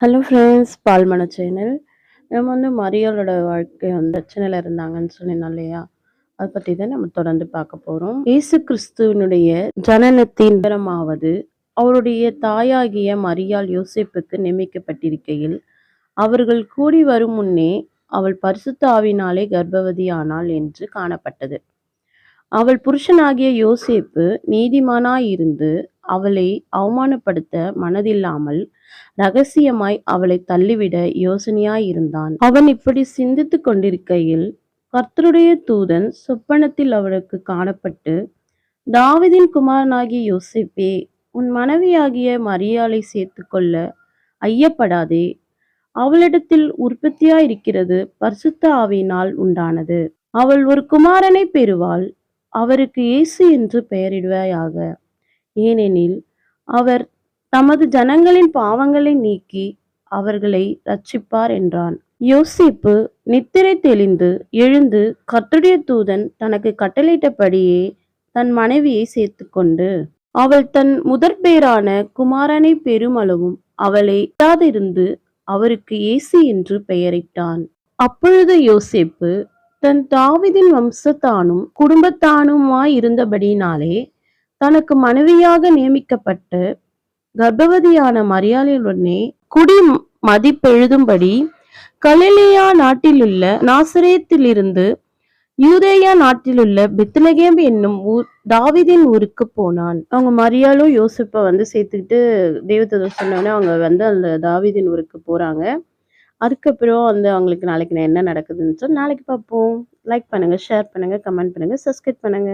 Hello friends, பால்மண channel. நம்ம மரியாளோட வாழ்க்கை பிரச்சனையில இருந்தாங்கன்னு சொன்னேன் இல்லையா? அதை பற்றி தான் நம்ம தொடர்ந்து பார்க்க போகிறோம். இயேசு கிறிஸ்துவனுடைய ஜனனத்தின் விவரமாவது, அவருடைய தாயாகிய மரியாள் யோசேப்புக்கு நியமிக்கப்பட்டிருக்கையில், அவர்கள் கூடி வரும் முன்னே அவள் பரிசுத்த ஆவினாலே கர்ப்பவதியானாள் என்று காணப்பட்டது. அவள் புருஷனாகிய யோசேப்பு நீதிமானாயிருந்து அவளை அவமானப்படுத்த மனதில்லாமல் ரகசியமாய் அவளை தள்ளிவிட யோசனையாயிருந்தான். அவன் இப்படி சிந்தித்துக் கொண்டிருக்கையில் கர்த்தருடைய தூதன் சொப்பனத்தில் அவளுக்கு காணப்பட்டு, தாவீதின் குமாரனாகிய யோசேப்பே, உன் மனைவியாகிய மரியாளை சேர்த்துக்கொள்ள ஐயப்படாதே. அவளிடத்தில் உற்பத்தியாயிருக்கிறது பரிசுத்த ஆவியினால் உண்டானது. அவள் ஒரு குமாரனை பெறுவாள். அவருக்கு இயேசு என்று பெயரிடுவாயாக. ஏனெனில் அவர் தமது ஜனங்களின் பாவங்களை நீக்கி அவர்களை இரட்சிப்பார் என்றான். யோசேப்பு நித்திரை தெளிந்து எழுந்து கர்த்தருடைய தூதன் தனக்கு கட்டளையிட்டபடியே தன் மனைவியை சேர்த்துக்கொண்டு, அவள் தன் முதற்பேரான குமாரனை பெருமளவும் அவளை இருந்து அவருக்கு இயேசு என்று பெயரிட்டான். அப்பொழுது யோசேப்பு தன் தாவீதின் வம்சத்தானும் குடும்பத்தானுமாயிருந்தபடினாலே தனக்கு மனைவியாக நியமிக்கப்பட்டு கர்ப்பவதியான மரியாளுடனே குடி மதிப்பெழுதும்படி கலிலேயா நாட்டிலுள்ள நாசரேத்திலிருந்து யூதேயா நாட்டிலுள்ள பெத்லகேம் என்னும் ஊர் தாவீதின் ஊருக்கு போனான். அவங்க மரியாளும் யோசிப்பை சேர்த்துக்கிட்டு தேவதூதன் சொன்னோடனே அவங்க அந்த தாவீதின் ஊருக்கு போறாங்க. அதுக்கப்புறம் அவங்களுக்கு நாளைக்கு என்ன நடக்குதுன்னு சொல்லி நாளைக்கு பார்ப்போம். லைக் பண்ணுங்க, ஷேர் பண்ணுங்க, கமெண்ட் பண்ணுங்க, சப்ஸ்கிரைப் பண்ணுங்க.